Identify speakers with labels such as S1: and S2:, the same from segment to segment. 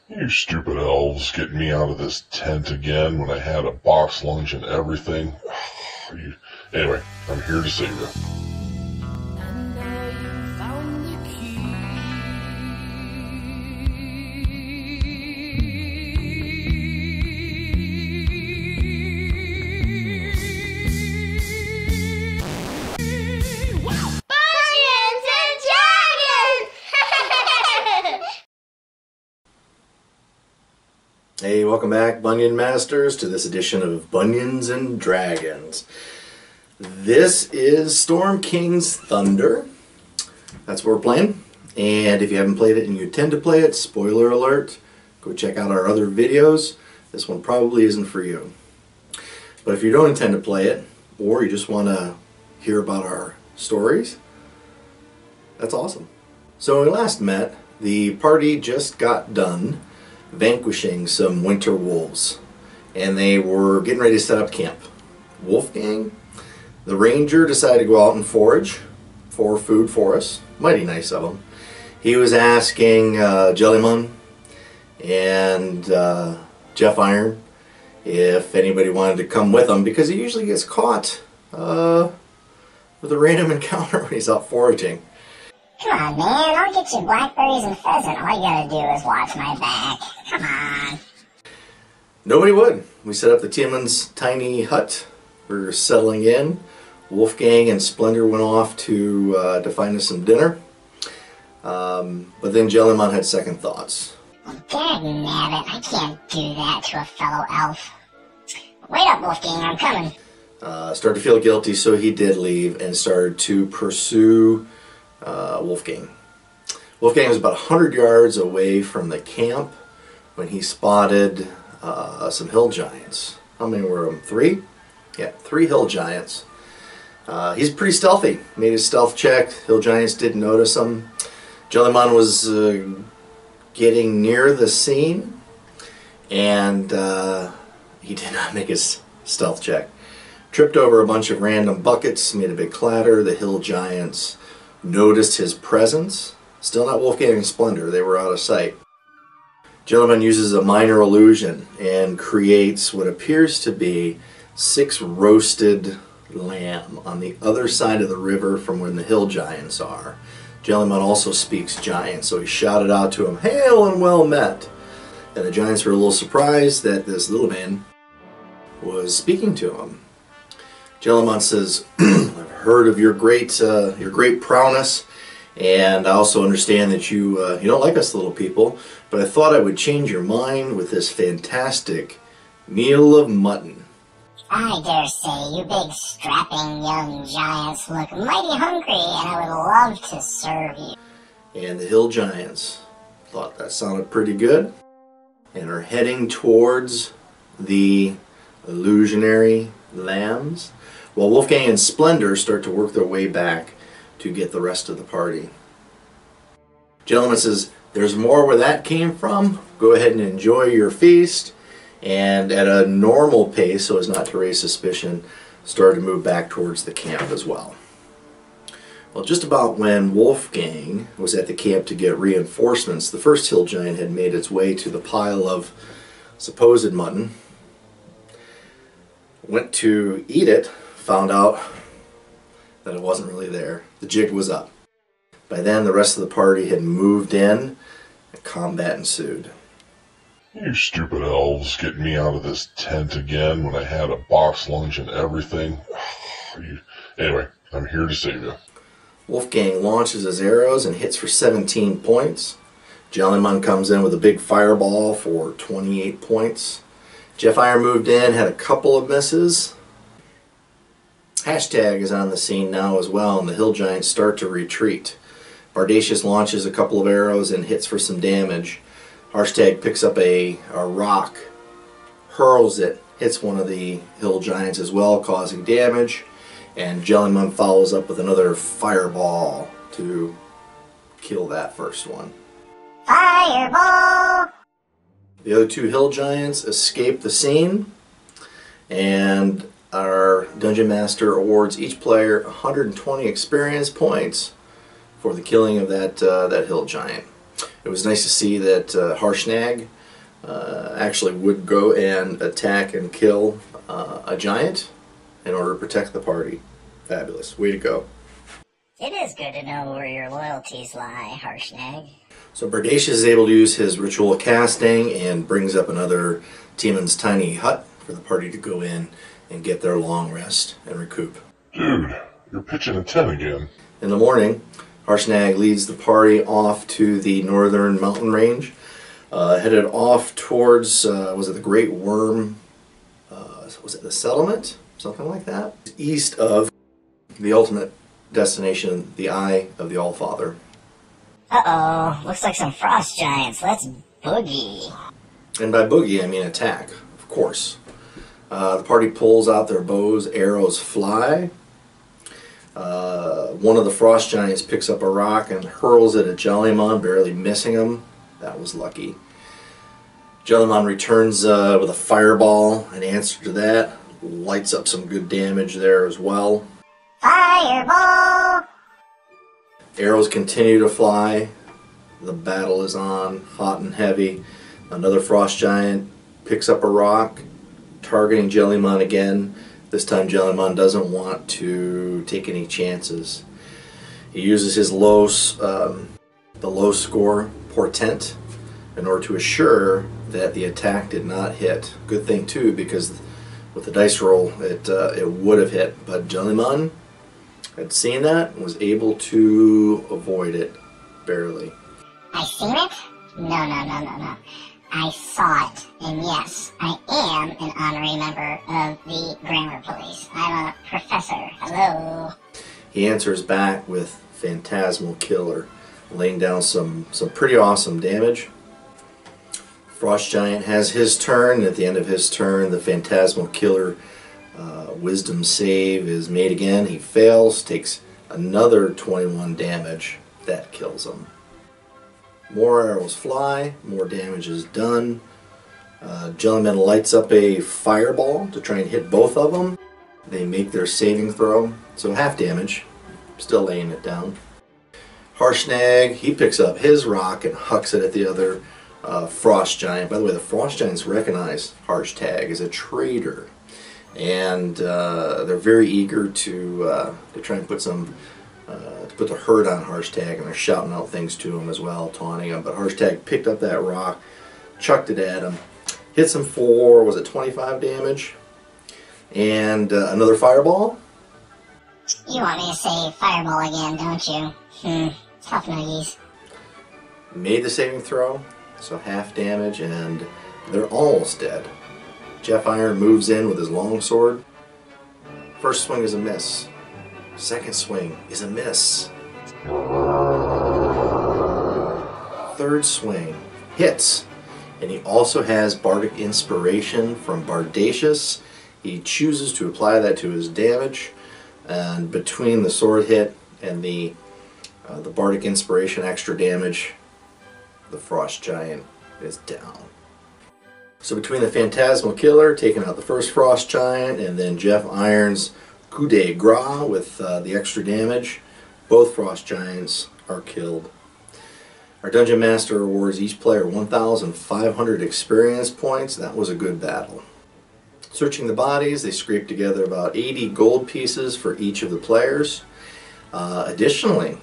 S1: You stupid elves getting me out of this tent again when I had a box lunch and everything. Anyway, I'm here to save you.
S2: And now you found the key.
S3: Bunions and Dragons!
S4: Hey, welcome back, Bunion Masters, to this edition of Bunions and Dragons. This is Storm King's Thunder. That's what we're playing. And if you haven't played it and you intend to play it, spoiler alert, go check out our other videos. This one probably isn't for you. But if you don't intend to play it, or you just want to hear about our stories, that's awesome. So when we last met, the party just got done vanquishing some winter wolves, and they were getting ready to set up camp. Wolfgang, the ranger, decided to go out and forage for food for us. Mighty nice of him. He was asking Jellymun and Jeff Iron if anybody wanted to come with him, because he usually gets caught with a random encounter when he's out foraging.
S3: Come on, man, I'll get you blackberries and pheasant. All you gotta do is watch my back. Come on.
S4: Nobody would. We set up the Timon's tiny hut. We were settling in. Wolfgang and Splendor went off to find us some dinner. But then Jellymun had second thoughts.
S3: Dagnabbit, I can't do that to a fellow elf. Wait up, Wolfgang, I'm coming.
S4: Started to feel guilty, so he did leave and started to pursue Wolfgang. Wolfgang was about 100 yards away from the camp when he spotted some hill giants. How many were them? 3? Yeah, 3 hill giants. He's pretty stealthy. Made his stealth check. Hill giants didn't notice him. Jellymun was getting near the scene, and he did not make his stealth check. Tripped over a bunch of random buckets, made a big clatter. The hill giants noticed his presence. Still not Wolfgang and Splendor, they were out of sight. Jellymun uses a minor illusion and creates what appears to be 6 roasted lamb on the other side of the river from where the hill giants are. Jellymun also speaks giant, so he shouted out to him, "Hail and well met!" And the giants were a little surprised that this little man was speaking to him. Jellymun says, "I've heard of your great prowess, and I also understand that you don't like us little people, but I thought I would change your mind with this fantastic meal of mutton."
S3: I dare say you big strapping young giants look mighty hungry, and I would love to serve you.
S4: And the hill giants thought that sounded pretty good and are heading towards the illusionary lambs, while Wolfgang and Splendor start to work their way back to get the rest of the party. Jellymun says, "There's more where that came from. Go ahead and enjoy your feast." And at a normal pace, so as not to raise suspicion, started to move back towards the camp as well. Well, just about when Wolfgang was at the camp to get reinforcements, the first hill giant had made its way to the pile of supposed mutton. Went to eat it, found out that it wasn't really there. The jig was up. By then, the rest of the party had moved in, and combat ensued.
S1: You stupid elves getting me out of this tent again when I had a box lunch and everything. Anyway, I'm here to save you.
S4: Wolfgang launches his arrows and hits for 17 points. Jellymun comes in with a big fireball for 28 points. Jeff Iron moved in, had a couple of misses. Hashtag is on the scene now as well, and the hill giants start to retreat. Bardacious launches a couple of arrows and hits for some damage. Hashtag picks up a rock, hurls it, hits one of the hill giants as well, causing damage. And Jellymun follows up with another fireball to kill that first one.
S3: Fireball!
S4: The other 2 hill giants escape the scene, and our Dungeon Master awards each player 120 experience points for the killing of that hill giant. It was nice to see that Harshnag actually would go and attack and kill a giant in order to protect the party. Fabulous. Way to go.
S3: It is good to know where your loyalties lie, Harshnag.
S4: So Bardacious is able to use his ritual casting and brings up another Timon's tiny hut for the party to go in and get their long rest and recoup.
S1: Dude, you're pitching a 10 again.
S4: In the morning, Harshnag leads the party off to the northern mountain range, headed off towards, was it the Great Worm, was it the settlement? Something like that? East of the ultimate destination, the Eye of the Allfather.
S3: Uh-oh, looks like some frost giants. Let's boogie.
S4: And by boogie, I mean attack, of course. The party pulls out their bows, arrows fly. One of the frost giants picks up a rock and hurls it at Jellymon, barely missing him. That was lucky. Jellymon returns with a fireball. In answer to that, lights up some good damage there as well.
S3: Fireball!
S4: Arrows continue to fly. The battle is on, hot and heavy. Another frost giant picks up a rock, targeting Jellymon again. This time Jellymon doesn't want to take any chances. He uses his the low score portent in order to assure that the attack did not hit. Good thing too, because with the dice roll it would have hit, but Jellymon had seen that and was able to avoid it barely.
S3: I seen it? No. I saw it, and yes, I am an honorary member of the grammar police. I'm a professor. Hello.
S4: He answers back with Phantasmal Killer, laying down some pretty awesome damage. Frost Giant has his turn, and at the end of his turn, the Phantasmal Killer Wisdom save is made again. He fails, takes another 21 damage. That kills him. More arrows fly, more damage is done. Jellymon lights up a fireball to try and hit both of them. They make their saving throw, so half damage, still laying it down. Harshnag, he picks up his rock and hucks it at the other Frost Giant. By the way, the Frost Giants recognize Harshnag as a traitor, and they're very eager to try and put the hurt on Harshnag, and they're shouting out things to him as well, taunting him. But Harshnag picked up that rock, chucked it at him, hits him for, was it 25 damage? And another fireball.
S3: You want me to say fireball again, don't you? Tough nuggies.
S4: Made the saving throw, so half damage, and they're almost dead. Jeff Iron moves in with his longsword. First swing is a miss. Second swing is a miss. Third swing hits. And he also has Bardic Inspiration from Bardacious. He chooses to apply that to his damage. And between the sword hit and the Bardic Inspiration extra damage, the Frost Giant is down. So between the Phantasmal Killer taking out the first Frost Giant and then Jeff Iron's coup de grace with the extra damage, both Frost Giants are killed. Our Dungeon Master awards each player 1,500 experience points. That was a good battle. Searching the bodies, they scraped together about 80 gold pieces for each of the players. Additionally,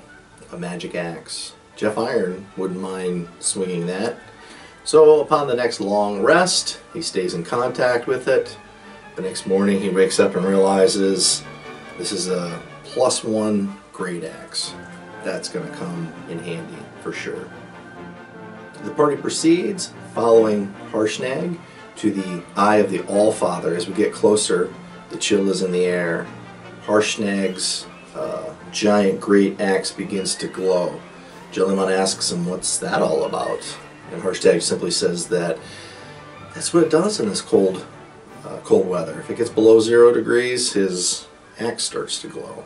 S4: a magic axe. Jeff Iron wouldn't mind swinging that. So upon the next long rest, he stays in contact with it. The next morning he wakes up and realizes this is a +1 great axe. That's going to come in handy for sure. The party proceeds, following Harshnag, to the Eye of the Allfather. As we get closer, the chill is in the air. Harshnag's giant great axe begins to glow. Jellymon asks him, "What's that all about?" And Harshnag simply says that that's what it does in this cold weather. If it gets below 0 degrees, his axe starts to glow.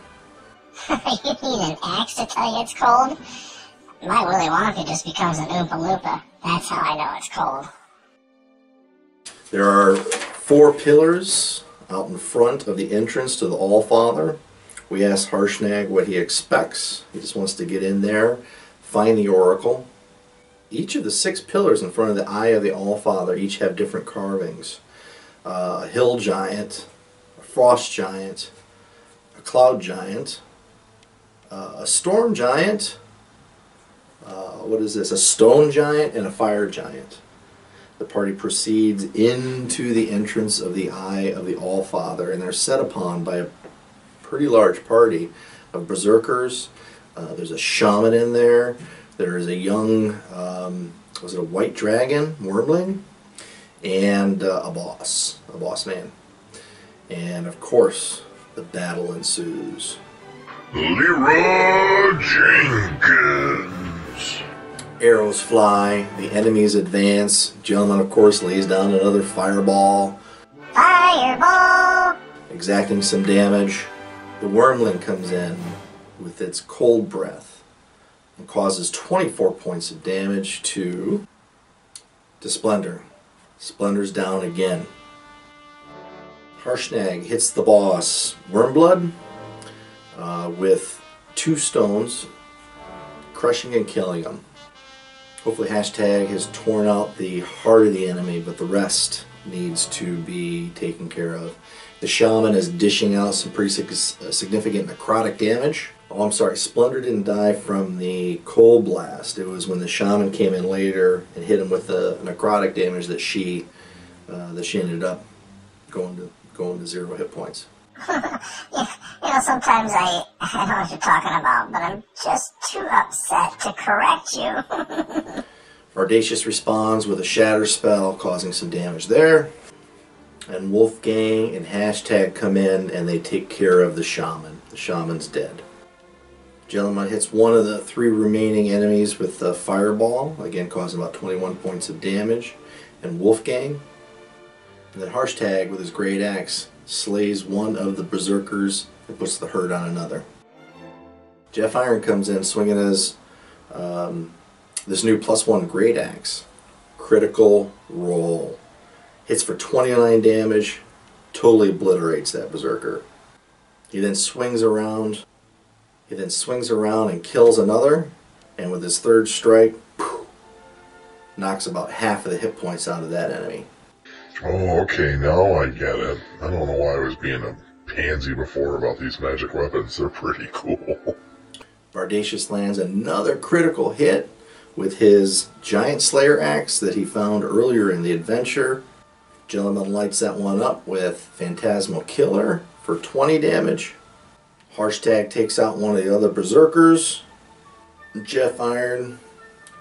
S3: You need an axe to tell you it's cold? My Willy Wonka just becomes an Oompa Loompa. That's how I know it's cold.
S4: There are 4 pillars out in front of the entrance to the Allfather. We ask Harshnag what he expects. He just wants to get in there, find the Oracle, each of the 6 pillars in front of the Eye of the All-Father each have different carvings. A hill giant, a frost giant, a cloud giant, a storm giant, what is this? A stone giant and a fire giant. The party proceeds into the entrance of the Eye of the All-Father, and they're set upon by a pretty large party of berserkers. There's a shaman in there. There's a young, was it a white dragon, wormling, and a boss man. And of course, the battle ensues.
S1: Leroy Jenkins.
S4: Arrows fly, the enemies advance. Gentleman, of course, lays down another fireball,
S3: Fireball!
S4: exacting some damage. The wormling comes in with its cold breath and causes 24 points of damage to Splendor. Splendor's down again. Harshnag hits the boss, Wormblood, with 2 stones, crushing and killing him. Hopefully Hashtag has torn out the heart of the enemy, but the rest needs to be taken care of. The shaman is dishing out some pretty significant necrotic damage. Oh, I'm sorry, Splendor didn't die from the cold blast. It was when the shaman came in later and hit him with the necrotic damage that she ended up going to 0 hit points.
S3: Sometimes I don't know what you're talking about, but I'm just too upset to correct you.
S4: Vardacious responds with a shatter spell, causing some damage there. And Wolfgang and Hashtag come in and they take care of the shaman. The shaman's dead. Gentleman hits one of the 3 remaining enemies with the fireball, again causing about 21 points of damage. And Wolfgang, and then Hashtag with his great axe slays one of the berserkers and puts the hurt on another. Jeff Iron comes in swinging his this new +1 great axe. Critical roll. Hits for 29 damage, totally obliterates that berserker. He then swings around and kills another, and with his 3rd strike, knocks about half of the hit points out of that enemy.
S1: Oh, okay, now I get it. I don't know why I was being a pansy before about these magic weapons. They're pretty cool.
S4: Vardacious lands another critical hit with his Giant Slayer axe that he found earlier in the adventure. Gentleman lights that one up with Phantasmal Killer for 20 damage. Hashtag takes out one of the other berserkers. Jeff Iron,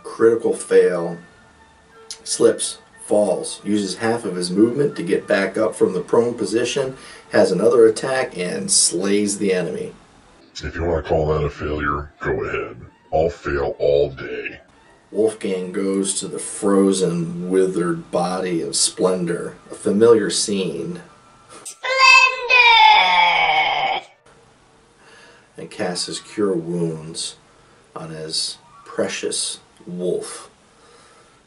S4: critical fail. Slips, falls, uses half of his movement to get back up from the prone position, has another attack, and slays the enemy.
S1: If you want to call that a failure, go ahead. I'll fail all day.
S4: Wolfgang goes to the frozen, withered body of Splendor, a familiar scene,
S3: Splendor!
S4: and casts his Cure Wounds on his precious wolf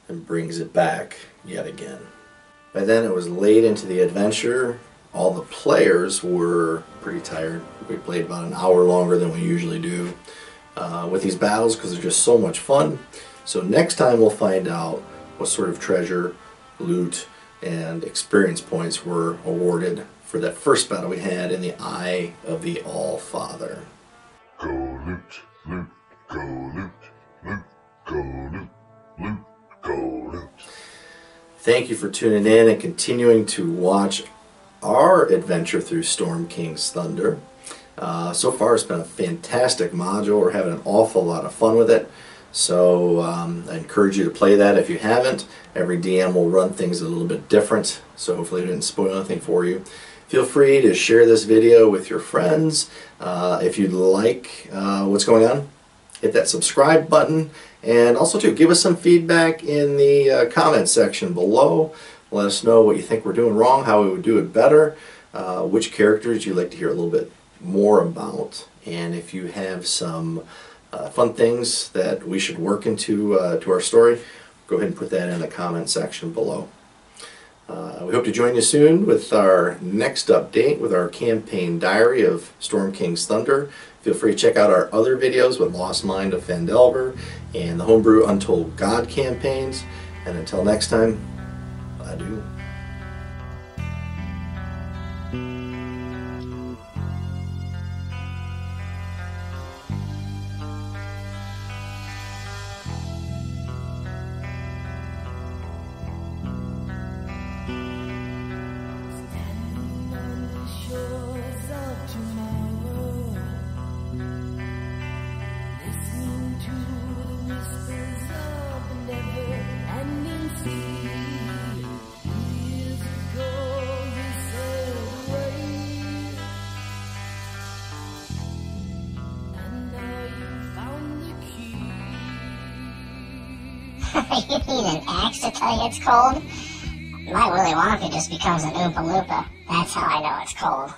S4: and brings it back yet again. By then it was late into the adventure. All the players were pretty tired. We played about an hour longer than we usually do with these battles because they're just so much fun. So next time we'll find out what sort of treasure, loot, and experience points were awarded for that first battle we had in the Eye of the All-Father.
S1: Go loot, loot, go loot, loot, go loot, loot, go loot.
S4: Thank you for tuning in and continuing to watch our adventure through Storm King's Thunder. So far it's been a fantastic module. We're having an awful lot of fun with it. So I encourage you to play that if you haven't. Every DM will run things a little bit different, so hopefully it didn't spoil anything for you. Feel free to share this video with your friends. If you'd like what's going on, hit that subscribe button. And also too, give us some feedback in the comment section below. Let us know what you think we're doing wrong, how we would do it better, which characters you'd like to hear a little bit more about. And if you have some fun things that we should work into to our story, go ahead and put that in the comment section below. We hope to join you soon with our next update with our campaign diary of Storm King's Thunder. Feel free to check out our other videos with Lost Mind of Phandelver and the Homebrew Untold God campaigns. And until next time, adieu.
S3: You need an axe to tell you it's cold? My Willy Wonka just becomes an Oompa Loompa. That's how I know it's cold.